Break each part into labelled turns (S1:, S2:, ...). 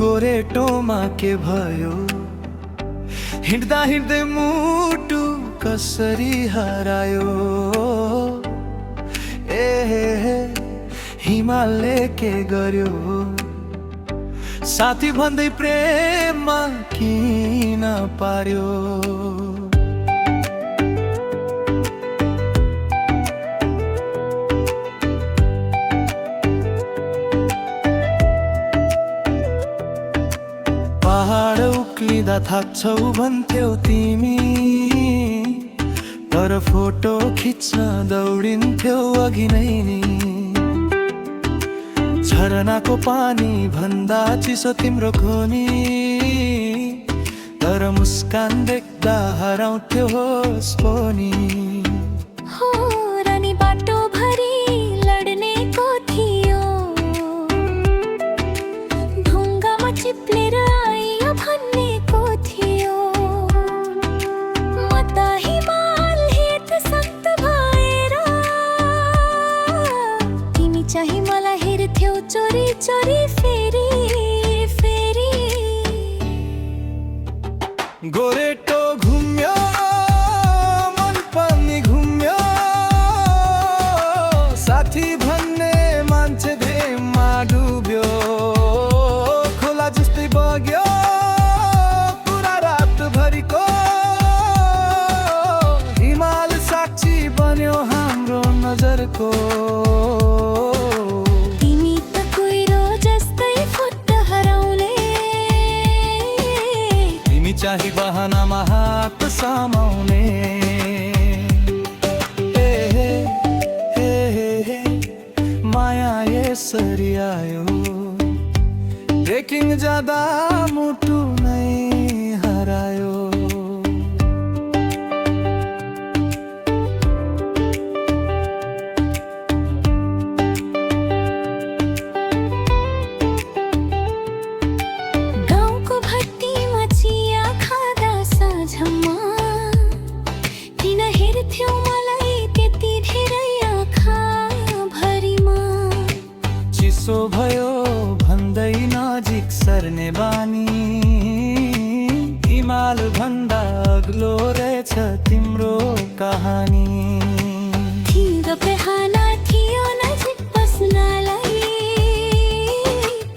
S1: गोरेटोमा के भयो हिँड्दा हिँड्दै मुटु कसरी हरायो हिमालले के गर्यो साथी भन्दै प्रेममा किन पार्यो पहाड उक्लिँदा थाक्छौ भन्थ्यौ तिमी तर फोटो खिच्न दौडिन्थ्यौ अघि नै नि झरनाको पानी भन्दा चिसो तिम्रो खोनी तर मुस्कान देख्दा हराउँथ्यो होस पनि
S2: हो रानी बाटो भरि लड्नेको थियो ढुङ्गामा चिप्लेर आइयो भन्नेको थियो म त हिमाल हेर्न सक्त भएर तिमी चाहिँ मलाई हेर्थ्यौ चोरी चोरी फेरि फेरि
S1: गोरेटो घुम्यो मन पनि घुम्यो साथी भन्ने मान्छे प्रेममा डुब्यो खोला जस्तै बग्यो पुरा रातभरिको हिमाल साक्षी बन्यो हाम्रो नजरको चाही बहानामा हात समाउने माया यसरी आयो ट्रेकिङ जाँदा मुटु नै हरायो चिसो भयो भन्दै नजिक सर्ने बानी हिमाल भन्दा अग्लो रहेछ तिम्रो कहानी
S2: बेहाना थियो नजिक बस्नलाई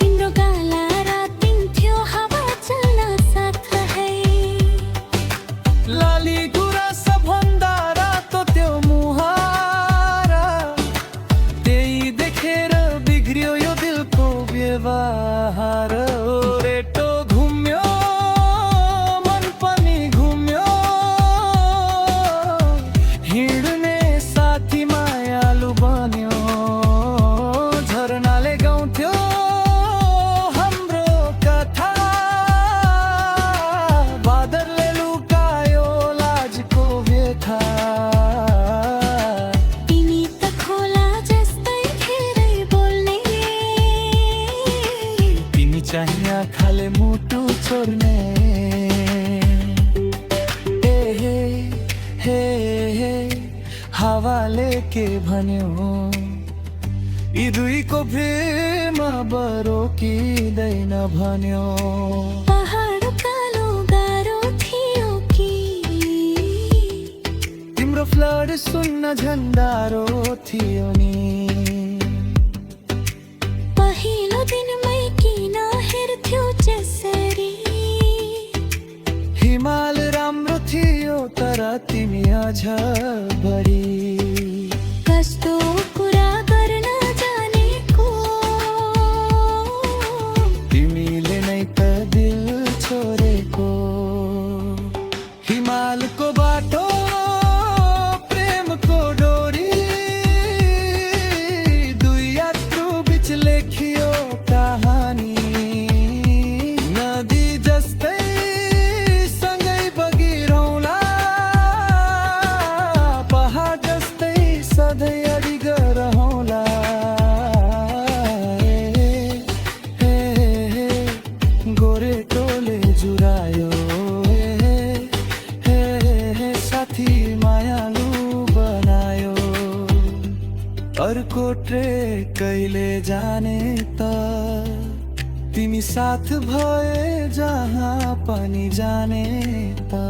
S2: तिम्रो गाला रातिन्थ्यो हावा चल्न साथ है
S1: लाली गुराँस भन्दा रातो त्यो मुहार त्यही देखेर बिग्रियो यो दिलको व्यवहार गोरेटो घुम्यो मन पनि घुम्यो हिँड्ने साथी मायालु बन्यो झरनाले गाउँथ्यो हाम्रो कथा बादलले लुकायो लाजको व्यथा
S2: तिमी त खोला जस्तै धेरै बोल्ने
S1: तिमी चाहिँ आँखाले मुटु छोड्ने हावाले के भन्यो यी दुईको प्रेम बरोकिँदैन भन्यो
S2: पहाड कालो गाह्रो थियो कि
S1: तिम्रो फ्लड सुन्न झन्डारो थियो नि
S2: पहिलो दिनमै किन हेर्थ्यौ त्यसरी
S1: हिमाल राम्रो थियो तर तिमी अझ बढी
S2: कस्तो कुरा गर्न जानेको
S1: तिमीले नै त दिल छोडेको हिमालको बाटो प्रेमको डोरी दुई यात्रु बिच लेखियो कहानी नदी जस्तै सँगै बगिरहँला पहाड जस्तै सधैँ अडिग रहँला गोरेटोले जुरायो साथी मायालु बनायो अर्कोट्रे कहिले जाने त तिमी साथ भए जहाँ पनि जाने त